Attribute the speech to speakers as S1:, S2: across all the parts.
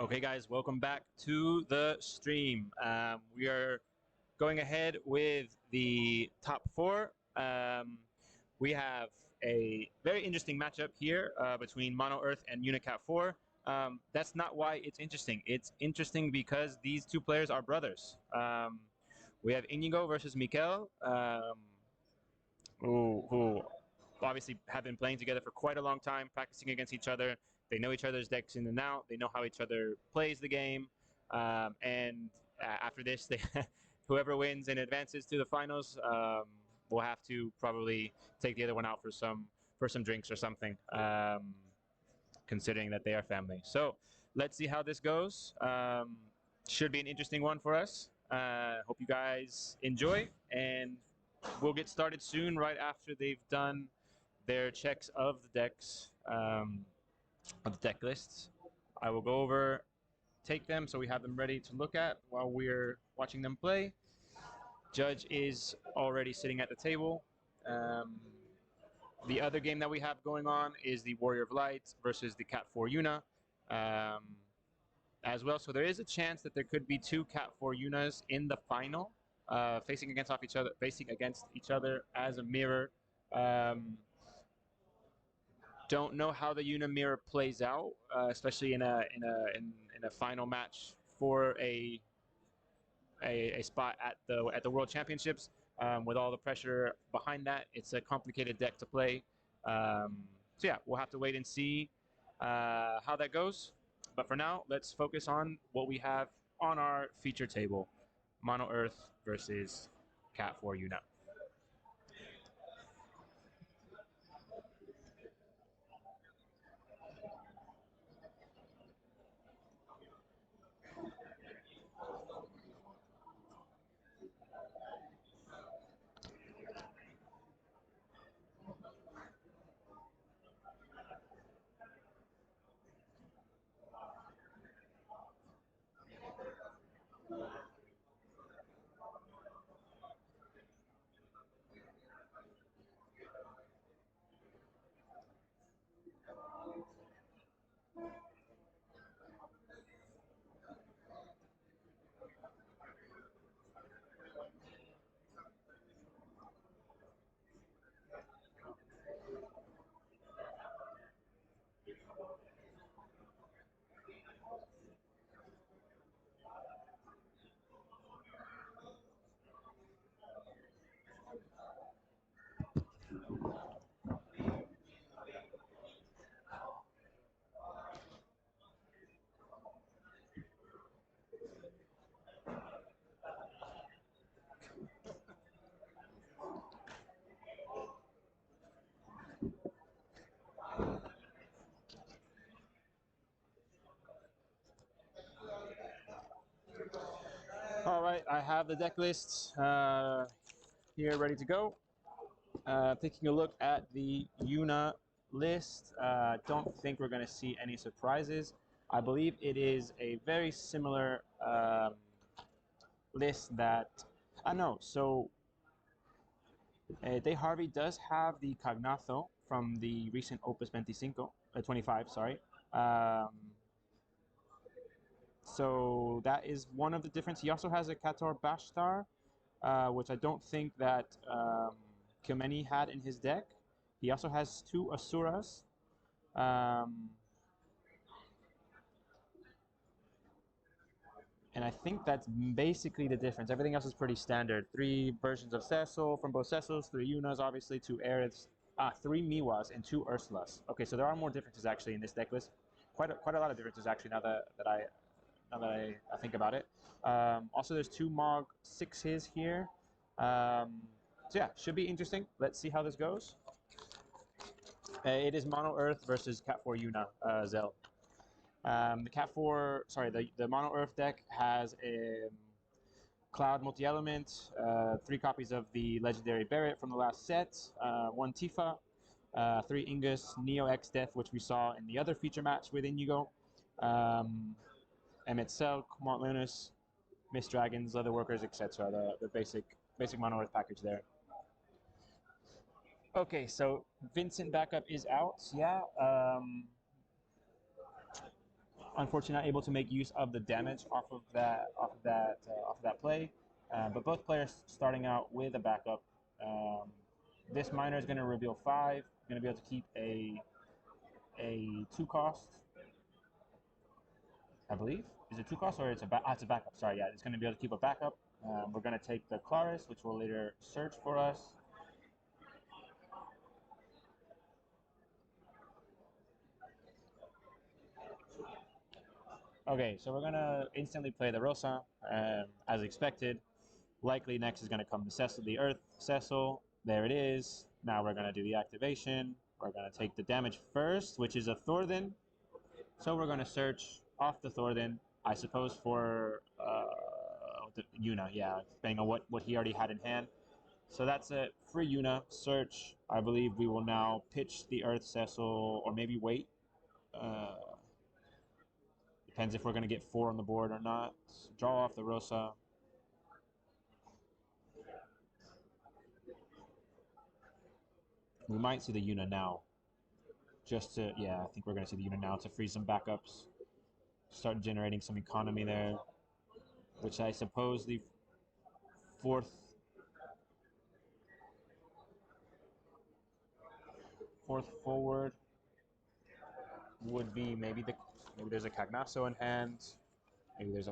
S1: Okay, guys, welcome back to the stream. We are going ahead with the top four. We have a very interesting matchup here between Monoearth and Yuna-Cat 4. That's not why it's interesting. It's interesting because these two players are brothers. We have Inigo versus Mikel, who obviously have been playing together for quite a long time, practicing against each other. They know each other's decks in and out. They know how each other plays the game. And after this, whoever wins and advances to the finals will have to probably take the other one out for some drinks or something, considering that they are family. So let's see how this goes. Should be an interesting one for us. Hope you guys enjoy, and we'll get started soon, right after they've done their checks of the decks, of the deck lists. I will go over, take them, so we have them ready to look at while we're watching them play. Judge is already sitting at the table. The other game that we have going on is the Warrior of Light versus the Cat 4 Yuna as well. So there is a chance that there could be two Cat 4 Yunas in the final, facing against each other as a mirror. Don't know how the Yuna mirror plays out, especially in a final match for a spot at the World Championships. With all the pressure behind that, it's a complicated deck to play. So yeah, we'll have to wait and see how that goes. But for now, let's focus on what we have on our feature table: Monoearth versus Cat 4 Yuna. All right, I have the deck lists here ready to go. Taking a look at the Yuna list, don't think we're going to see any surprises. I believe it is a very similar list that... no, so DaeHarvey does have the Cognazo from the recent Opus 25, sorry. So that is one of the differences. He also has a Kator Bashtar, which I don't think that Kilmeny had in his deck. He also has two Asuras. And I think that's basically the difference. Everything else is pretty standard. 3 versions of Cecil from both Cecils, 3 Yunas, obviously, 2 Aeriths, 3 Miwas, and 2 Ursulas. Okay, so there are more differences actually in this deck list. Quite a lot of differences actually now that I think about it. Also, there's 2 Mog 6s here. So yeah, should be interesting. Let's see how this goes. It is Monoearth versus Cat 4 Yuna, Zell. The Cat 4, sorry, the Monoearth deck has a Cloud multi-element, 3 copies of the legendary Barret from the last set, 1 Tifa, 3 Ingus, Neo X Death, which we saw in the other feature match with Inigo, Emmet Selk, Mont Lunus, Mist Dragons, Leather Workers, etc. The basic Monoearth package there. Okay, so Vincent backup is out. Yeah. unfortunately not able to make use of the damage off of that play. But both players starting out with a backup. This miner is going to reveal 5. Going to be able to keep a 2 cost, I believe. Is it 2 cost or it's a backup? Sorry, yeah, it's going to be able to keep a backup. We're going to take the Claris, which will later search for us. Okay, so we're going to instantly play the Rosa, as expected. Likely next is going to come the Cecil, the Earth Cecil. There it is. Now we're going to do the activation. We're going to take the damage first, which is a Thorthan. So we're going to search off the Thorthan, I suppose, for the Yuna, yeah, depending on what he already had in hand. So that's it. Free Yuna, search. I believe we will now pitch the Earth Cecil, or maybe wait. Depends if we're going to get 4 on the board or not. Draw off the Rosa. We might see the Yuna now. Just to, yeah, I think we're going to see the Yuna now to free some backups. Start generating some economy there. Which I suppose the fourth forward would be maybe there's a Cagnasso in hand. Maybe there's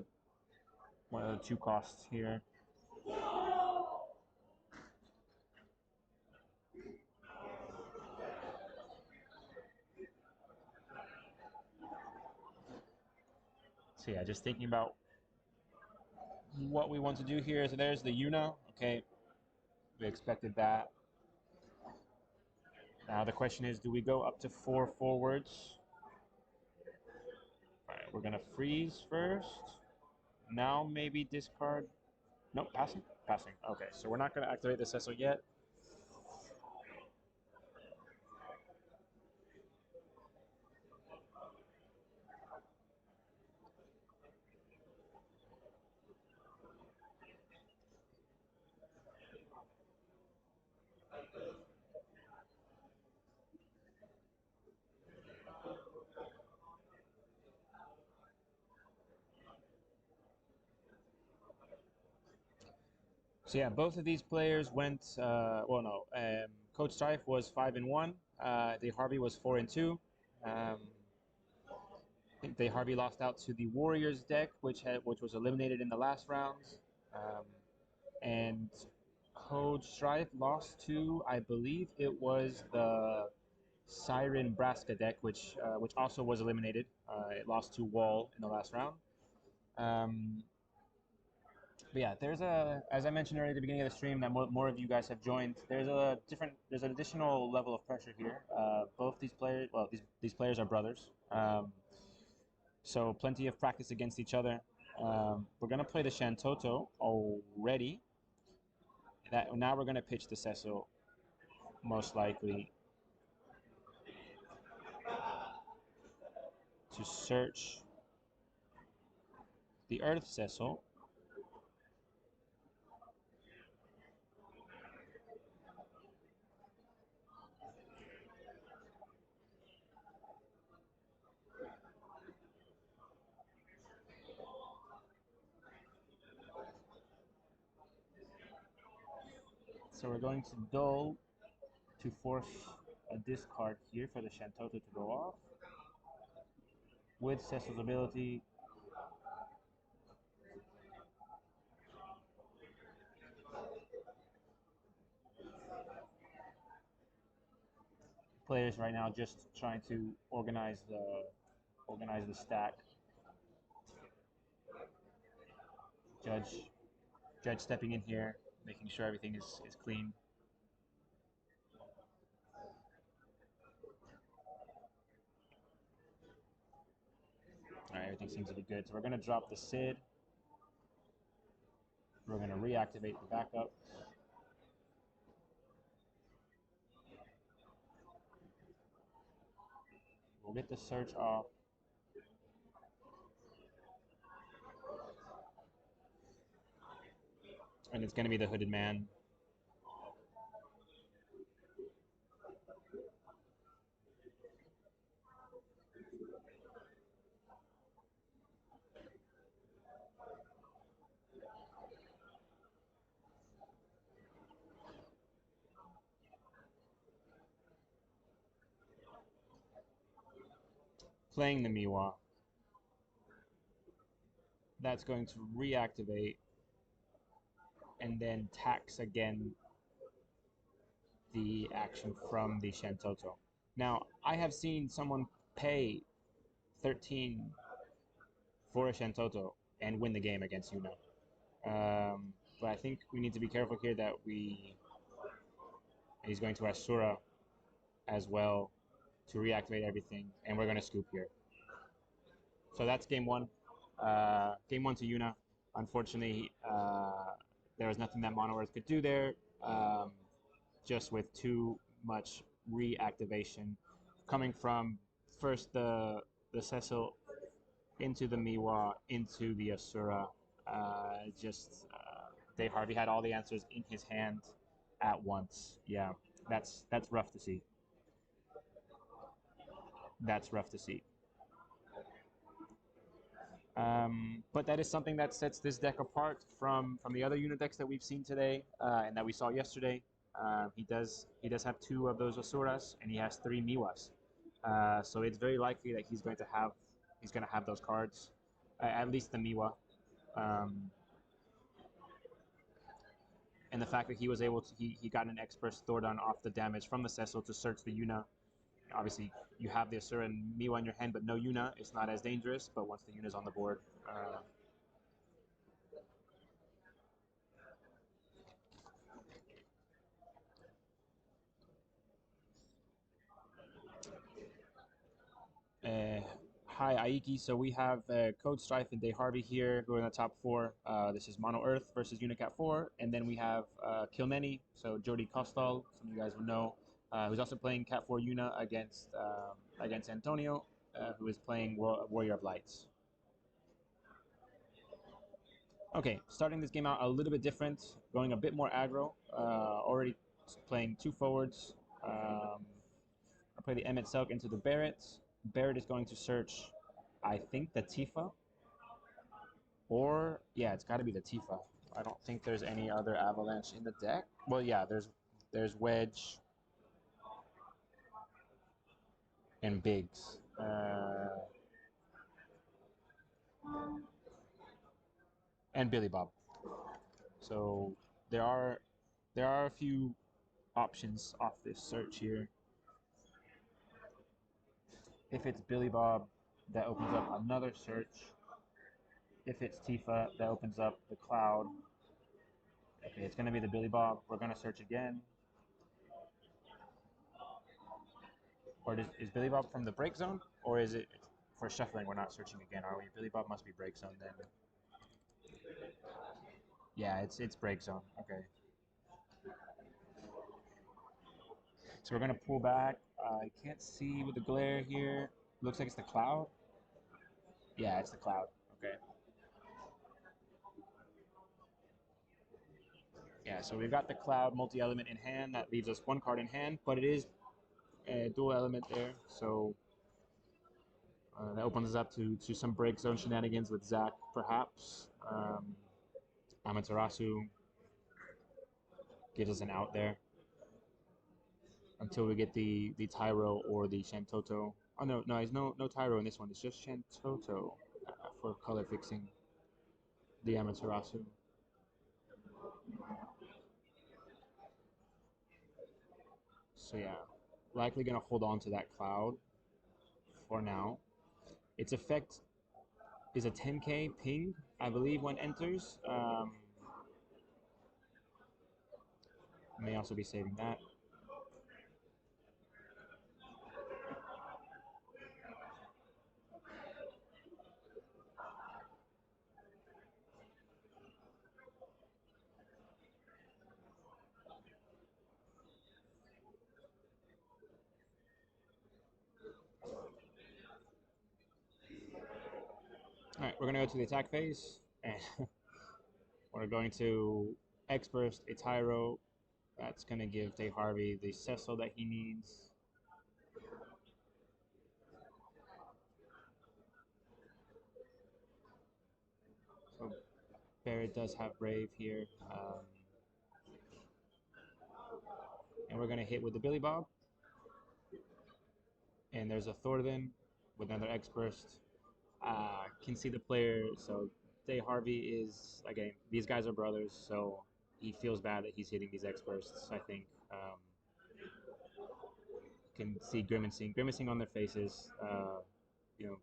S1: one of the 2 costs here. So yeah, just thinking about what we want to do here. So there's the Yuna. Okay, we expected that. Now the question is, do we go up to 4 forwards? All right, we're gonna freeze first. Now maybe discard. Nope, passing. Passing. Okay, so we're not gonna activate the Cecil yet. So yeah, both of these players went. Well, no. KodeStrife was 5-1. DaeHarvey was 4-2. I think DaeHarvey lost out to the Warriors deck, which was eliminated in the last round, and KodeStrife lost to, I believe it was the Siren Braska deck, which also was eliminated. It lost to Wall in the last round. But yeah, as I mentioned earlier at the beginning of the stream, that more of you guys have joined. There's an additional level of pressure here. Both these players, well, these players are brothers, so plenty of practice against each other. We're gonna play the Shantoto already. Now we're gonna pitch the Cecil, most likely, to search the Earth Cecil. So we're going to dull to force a discard here for the Shantoto to go off. With Cecil's ability, players right now just trying to organize the stack. Judge stepping in here, making sure everything is clean. All right, everything seems to be good. So we're going to drop the Sid. We're going to reactivate the backup. We'll get the search off. And it's going to be the Hooded Man. playing the Miwa. That's going to reactivate and then tax again the action from the Shantoto. Now, I have seen someone pay 13 for a Shantoto and win the game against Yuna. But I think we need to be careful here that he's going to Asura as well to reactivate everything, and we're going to scoop here. So that's game one. Game one to Yuna. Unfortunately, there was nothing that Monoearth could do there, just with too much reactivation coming from first the Cecil into the Miwa, into the Asura. DaeHarvey had all the answers in his hand at once. Yeah, that's rough to see. That's rough to see. But that is something that sets this deck apart from the other unit decks that we've seen today and that we saw yesterday. He does have 2 of those Asuras, and he has 3 Miwas. So it's very likely that he's going to have those cards, at least the Miwa. And the fact that he was able to he got an Expert Thordan off the damage from the Cecil to search the Yuna. Obviously, you have the Asura and Miwa in your hand, but no Yuna. It's not as dangerous, but once the Yuna's on the board... Hi, Aiki. So we have KodeStrife and DaeHarvey here, who are in the top 4. This is Monoearth versus Yuna-Cat 4. And then we have Kilmeny, so Jordi Costal, some of you guys will know, who's also playing Cat 4 Yuna against Antonio, who is playing Warrior of Lights. Okay, starting this game out a little bit different, going a bit more aggro, already playing 2 forwards. I'll play the Emmet Selk into the Barret. Barret is going to search, I think, the Tifa. Or, yeah, it's got to be the Tifa. I don't think there's any other Avalanche in the deck. Well, yeah, there's Wedge and Biggs. And Billy Bob. So there are a few options off this search here. If it's Billy Bob, that opens up another search. If it's Tifa, that opens up the Cloud. Okay, it's going to be the Billy Bob. We're going to search again. Or is Billy Bob from the break zone? Or is it for shuffling? We're not searching again, are we? Billy Bob must be break zone then. Yeah, it's break zone. Okay. So we're going to pull back. I can't see with the glare here. Looks like it's the Cloud. Yeah, it's the Cloud. Okay. Yeah, so we've got the Cloud multi-element in hand. That leaves us 1 card in hand, but it is a dual element there. So that opens us up to some break zone shenanigans with Zach, perhaps. Amaterasu gives us an out there until we get the Tyro or the Shantoto. Oh no, there's no Tyro in this one. It's just Shantoto for color fixing the Amaterasu. So yeah, likely gonna hold on to that Cloud for now. Its effect is a 10k ping, I believe, when enters. May also be saving that. Alright, we're going to go to the attack phase, and we're going to X-Burst a Tyro. That's going to give DaeHarvey the Cecil that he needs. So Barret does have Brave here. And we're going to hit with the Billy Bob. And there's a Thordan. with another X burst. Can see the player. So DaeHarvey is, again, these guys are brothers, so he feels bad that he's hitting these X bursts. I think can see grimacing on their faces. You know,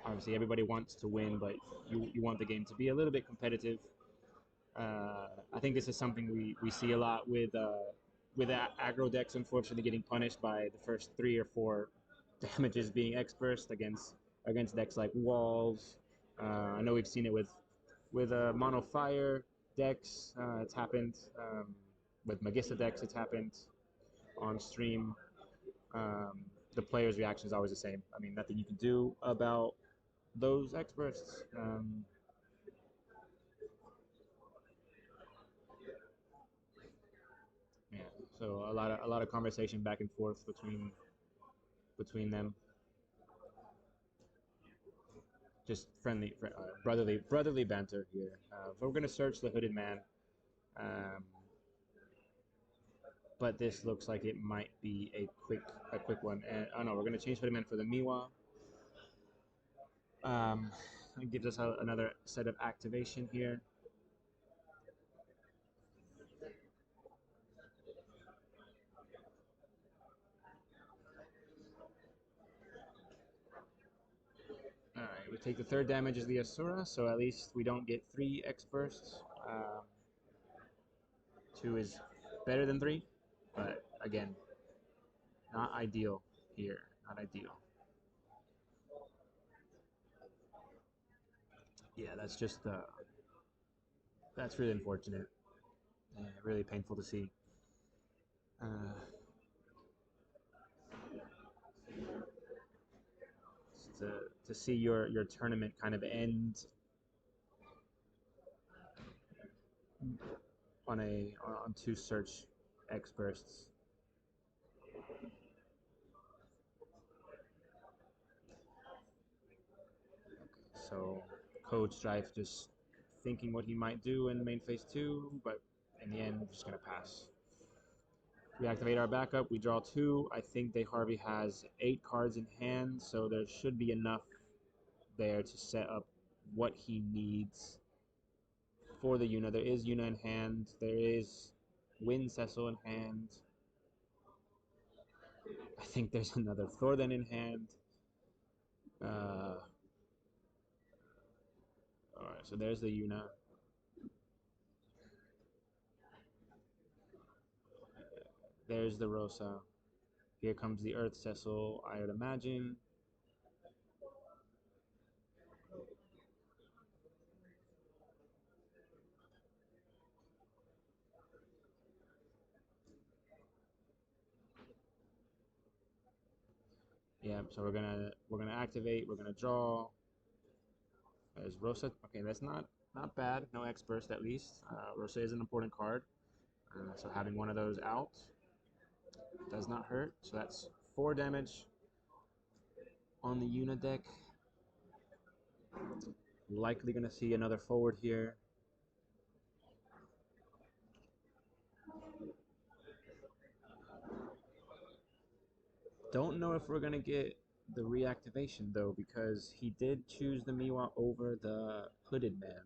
S1: obviously everybody wants to win, but you want the game to be a little bit competitive. I think this is something we see a lot with aggro decks, unfortunately getting punished by the first 3 or 4 damages being X burst against decks like Walls. I know we've seen it with Mono Fire decks. It's happened with Magista decks. It's happened on stream. The player's reaction is always the same. I mean, nothing you can do about those X bursts. Yeah, so a lot of conversation back and forth between them. Just friendly, brotherly banter here. So we're gonna search the Hooded Man, but this looks like it might be a quick one. And oh no, we're gonna change Hooded Man for the Miwa. It gives us another set of activation here. Alright, we take the 3rd damage as the Asura, so at least we don't get 3 X bursts. 2 is better than 3, but again, not ideal here. Not ideal. Yeah, that's really unfortunate. Really painful to see. To see your tournament kind of end on 2 search X bursts. So KodeStrife just thinking what he might do in main phase 2, but in the end, just gonna pass. We activate our backup. We draw 2. I think DaeHarvey has 8 cards in hand, so there should be enough there to set up what he needs for the Yuna. There is Yuna in hand. There is Wind Cecil in hand. I think there's another Thorthen in hand. Alright, so there's the Yuna. There's the Rosa. Here comes the Earth Cecil, I would imagine. Yeah, so we're gonna activate, we're gonna draw. There's Rosa. Okay, that's not bad. No X burst at least. Rosa is an important card. So having one of those out does not hurt. So that's 4 damage on the Yuna deck. Likely gonna see another forward here. Don't know if we're gonna get the reactivation though, because he did choose the Miwa over the Hooded Man.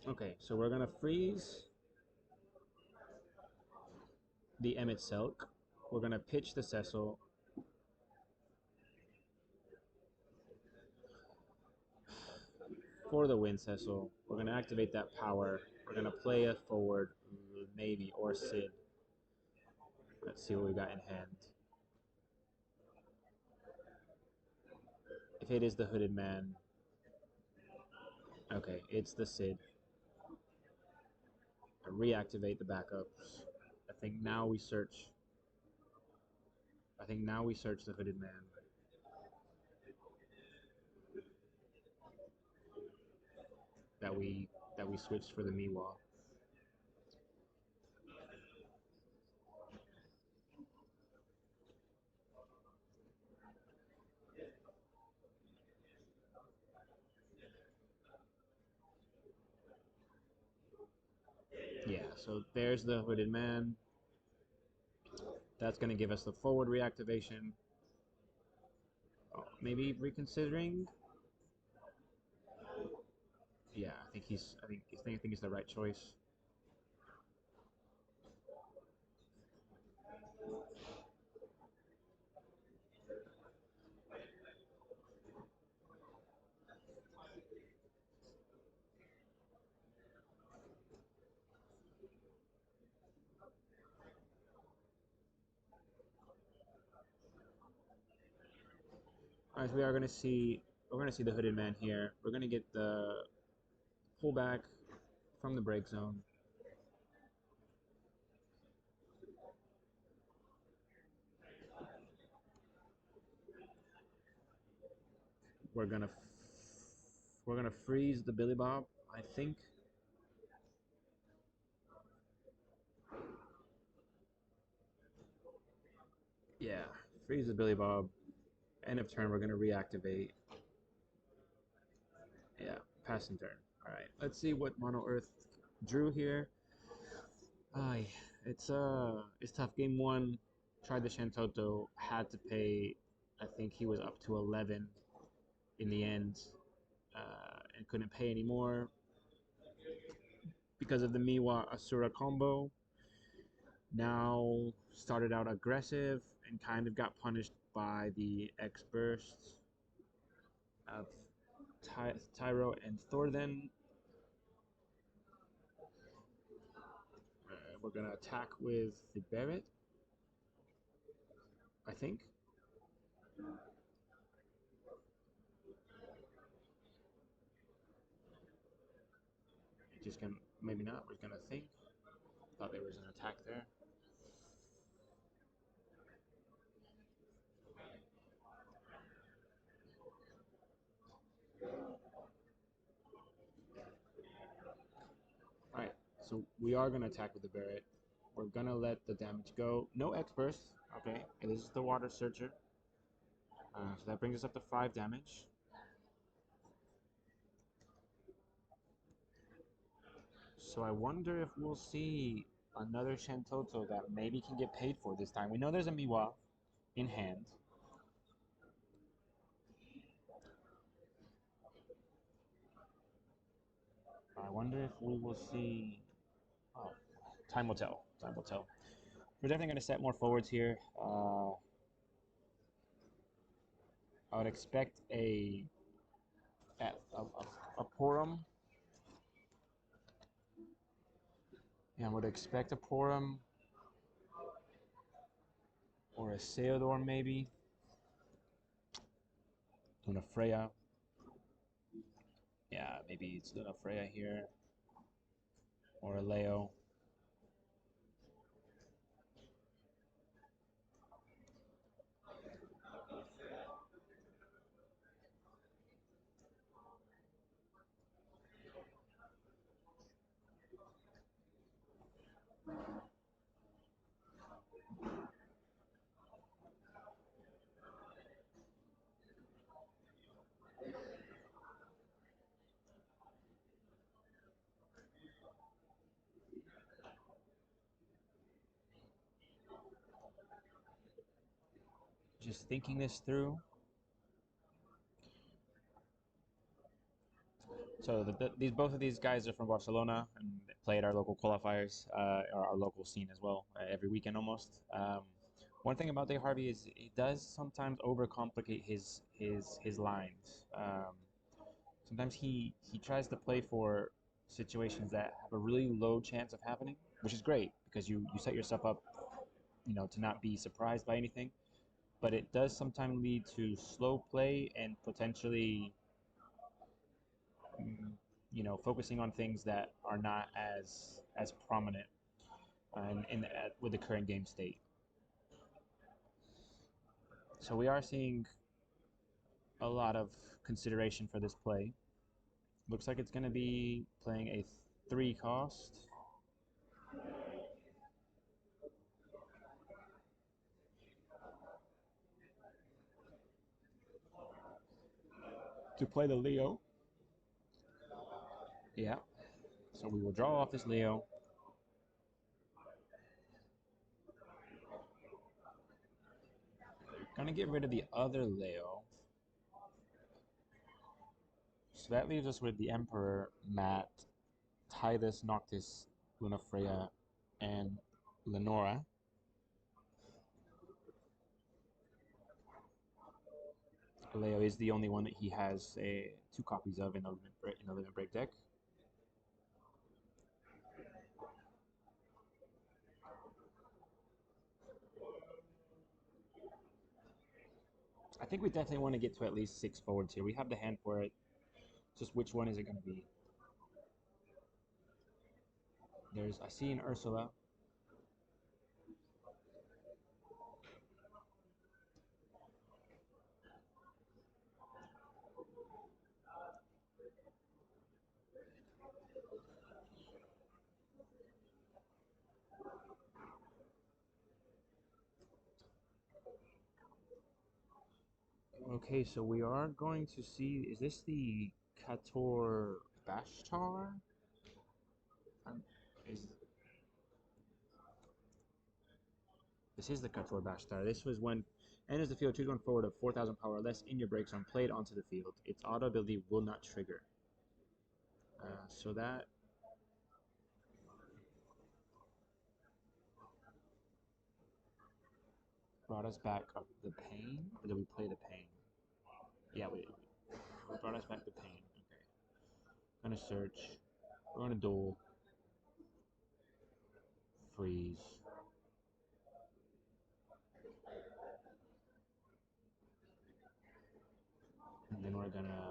S1: Okay, so we're gonna freeze the Emmet Silk. We're gonna pitch the Cecil. For the Wind Cecil, we're gonna activate that power. We're gonna play a forward, maybe, or Sid. Let's see what we got in hand. If it is the Hooded Man, okay, it's the Sid. and reactivate the backups. I think now we search. I think now we search the Hooded Man. That we switched for the Miwa. Yeah, so there's the Hooded Man. That's going to give us the forward reactivation. Oh, maybe reconsidering. Yeah, I think it's the right choice. Alright, so we're gonna see the Hooded Man here. We're gonna get the pullback from the break zone. We're gonna freeze the Billy Bob, I think. Yeah, freeze the Billy Bob. End of turn, we're gonna reactivate. Yeah, passing turn. All right, let's see what Mono Earth drew here. It's tough. Game one, tried the Shantoto, had to pay. I think he was up to 11 in the end, and couldn't pay anymore because of the Miwa Asura combo. Now started out aggressive and kind of got punished by the X burst of Tyro and Thorthen. We're gonna attack with the Barret, I think. Just gonna, maybe not. We're gonna think. Thought there was an attack there. Alright, so we are gonna attack with the Barret. We're gonna let the damage go. No X burst. Okay, and this is the Water Searcher. So that brings us up to 5 damage. So I wonder if we'll see another Shantoto that maybe can get paid for this time. We know there's a Miwa in hand. I wonder if we will see... Oh, time will tell. Time will tell. We're definitely going to set more forwards here. I would expect a Porum. Yeah, I would expect a Porum or a Seodor maybe. Luna Freya. Yeah, maybe it's Luna Freya here. Or a Leo. Just thinking this through. So both of these guys are from Barcelona and play at our local qualifiers, or our local scene as well, every weekend almost. One thing about DaeHarvey is he does sometimes overcomplicate his lines. Sometimes he tries to play for situations that have a really low chance of happening, which is great because you set yourself up, to not be surprised by anything. But it does sometimes lead to slow play and potentially you know, focusing on things that are not as prominent with the current game state. So we are seeing a lot of consideration for this play. Looks like it's going to be playing a 3 cost. To play the Leo. Yeah. So we will draw off this Leo. Gonna get rid of the other Leo. So that leaves us with the Emperor, Matt, Titus, Noctis, Lunafreya, and Lenora. Leo is the only one that he has 2 copies of in the Limit Break deck. I think we definitely want to get to at least 6 forwards here. We have the hand for it. Just which one is it going to be? I see an Ursula. Okay, so we are going to see, is this the Kator Bashtar? This is the Kator Bashtar. This was when enters the field, choose one forward of 4,000 power or less in your break zone, played onto the field. Its auto ability will not trigger. So that brought us back up the pain, or did we play the pain? Yeah, we brought us back the pain. Okay. Gonna search. We're gonna duel. Freeze. And then we're gonna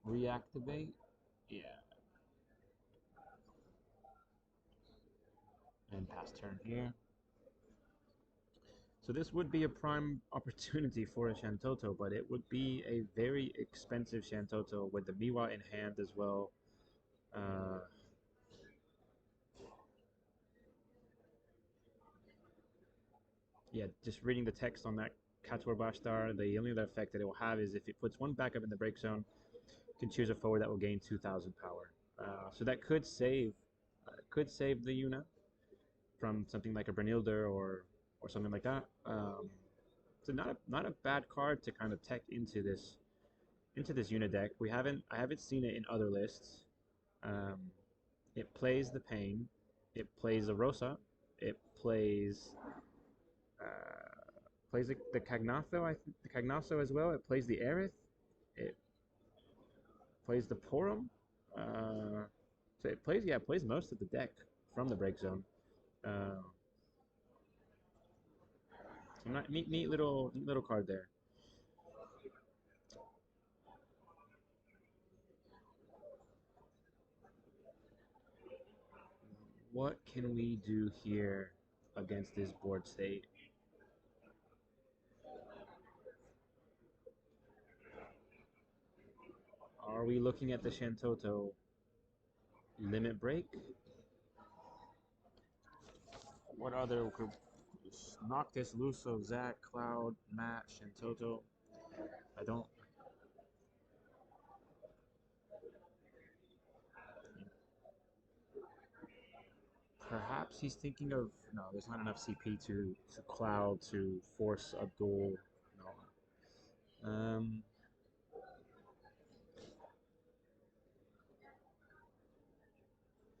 S1: reactivate. Yeah. And pass turn here. So this would be a prime opportunity for a Shantoto, but it would be a very expensive Shantoto with the Miwa in hand as well. Yeah, just reading the text on that Kator Bashtar, the only other effect that it will have is if it puts 1 back up in the break zone, you can choose a forward that will gain 2,000 power. So that could save the Yuna from something like a Brynhildr or something like that. So not a bad card to kind of tech into this Yuna deck. I haven't seen it in other lists. It plays the Pain, it plays a Rosa, it plays the Cagnatho, the Cagnasso as well. It plays the Aerith. It plays the Porum. So it plays most of the deck from the break zone. So neat little card there. What can we do here against this board state? Are we looking at the Shantoto limit break? What other group? Noctis, Luso, Zac, Cloud, Matt, Shantoto. I don't. Perhaps he's thinking of no. There's not enough CP to Cloud to force a duel. No.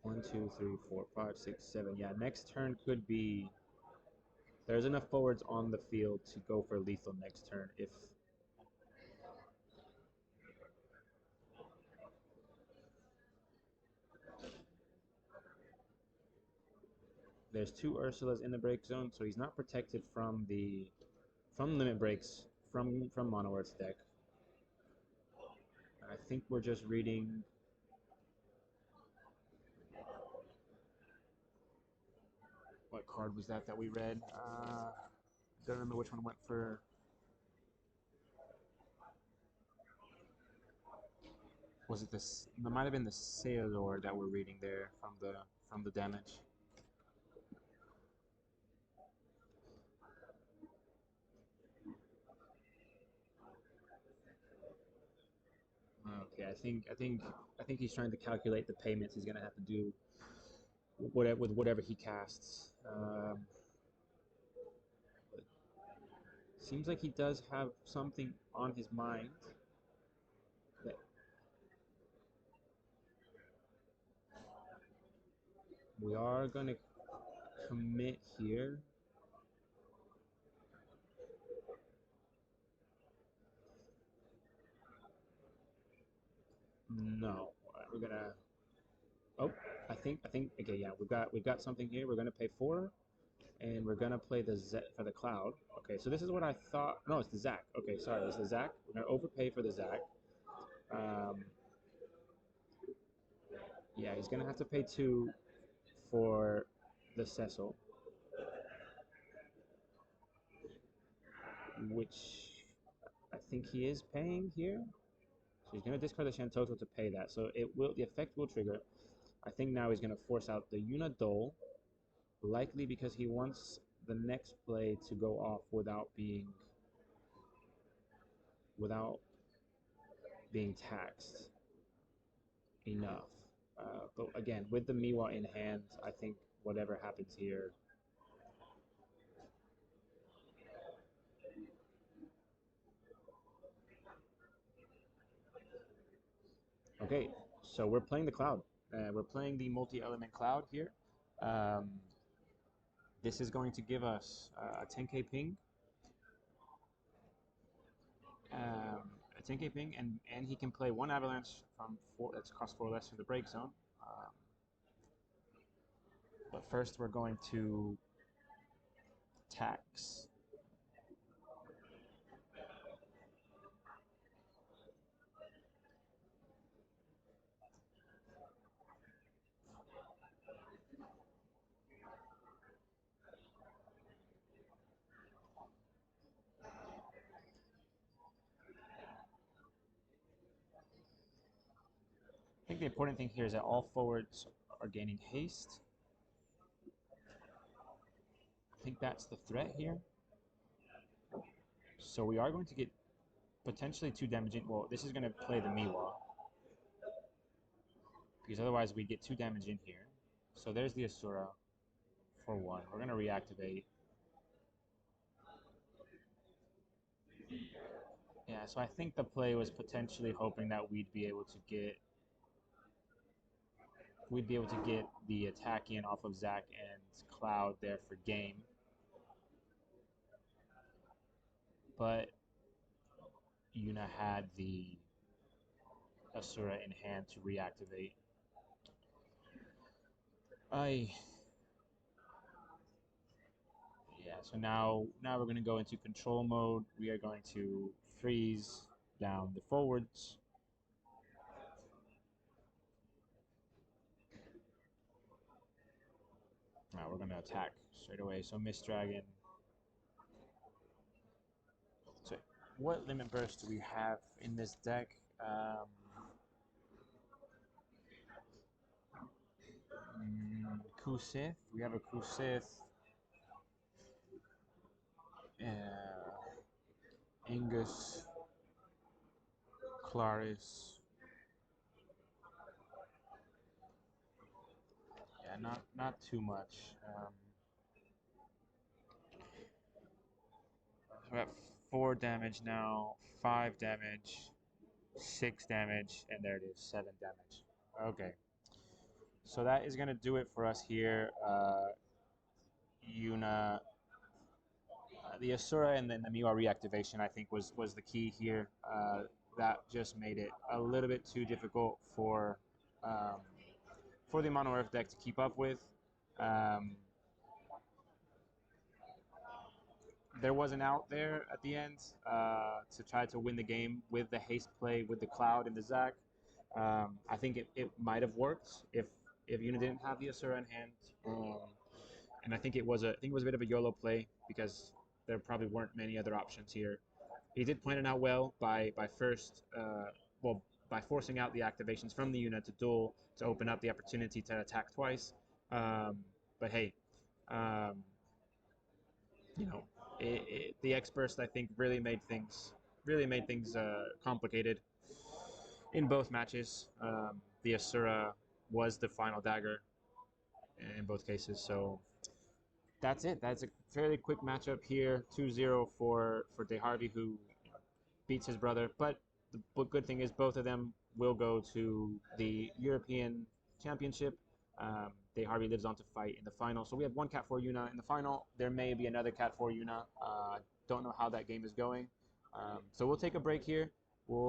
S1: 1, 2, 3, 4, 5, 6, 7. Yeah, next turn could be. There's enough forwards on the field to go for lethal next turn if. There's 2 Ursulas in the break zone, so he's not protected from limit breaks from Monoearth's deck. think we're just reading. What card was that we read? Don't remember which one went for. Was it this? It might have been the Sailor that we're reading there from the damage. Okay, I think he's trying to calculate the payments he's gonna have to do with whatever he casts. Seems like he does have something on his mind. That we are gonna commit here. No, we're gonna. Oh, I think. Okay, yeah, we've got something here. We're gonna pay 4, and we're gonna play the Z for the Cloud. Okay, so this is what I thought. No, it's the Zac. Okay, sorry, it's the Zac. We're gonna overpay for the Zac. Yeah, he's gonna have to pay 2 for the Cecil, which I think he is paying here. So he's gonna discard the Shantoto to pay that. So the effect will trigger. I think now he's gonna force out the Yuna-Dole, likely because he wants the next play to go off without being taxed enough. But again, with the Miwa in hand, I think whatever happens here. Okay, so we're playing the Cloud. We're playing the multi-element Cloud here. This is going to give us a 10k ping. A 10k ping, and he can play 1 Avalanche from 4. That's cost 4 less from the break zone. But first, we're going to tax. I think the important thing here is that all forwards are gaining haste. I think that's the threat here. So we are going to get potentially 2 damaging. Well, this is going to play the Miwa, because otherwise we get 2 damage in here. So there's the Asura for 1. We're going to reactivate. Yeah, so I think the play was potentially hoping that we'd be able to get the attack in off of Zac and Cloud there for game. But Yuna had the Asura in hand to reactivate. Yeah, so now we're going to go into control mode. We are going to freeze down the forwards. Now we're going to attack straight away. So Mist Dragon. So what limit burst do we have in this deck? Kusith. We have a Kusith. Angus. Claris. Yeah, not too much. We're at 4 damage now, 5 damage, 6 damage, and there it is, 7 damage. Okay. So that is going to do it for us here. Yuna, the Asura and then the Miwa reactivation, I think, was the key here. That just made it a little bit too difficult for the Monoearth deck to keep up with. there was an out there at the end to try to win the game with the haste play with the Cloud and the Zac. I think it might have worked if Yuna didn't have the Asura in hand. And I think it was a bit of a YOLO play because there probably weren't many other options here. He did plan it out well by first by forcing out the activations from the Yuna to duel to open up the opportunity to attack twice. But hey, um, you know, the X burst I think really made things complicated in both matches. The Asura was the final dagger in both cases, so that's it. That's a fairly quick matchup here. 2-0 for DaeHarvey, who beats his brother. But the good thing is both of them will go to the European Championship. DaeHarvey lives on to fight in the final. So we have one Cat 4 Yuna in the final. There may be another Cat 4 Yuna. Don't know how that game is going. So we'll take a break here. We'll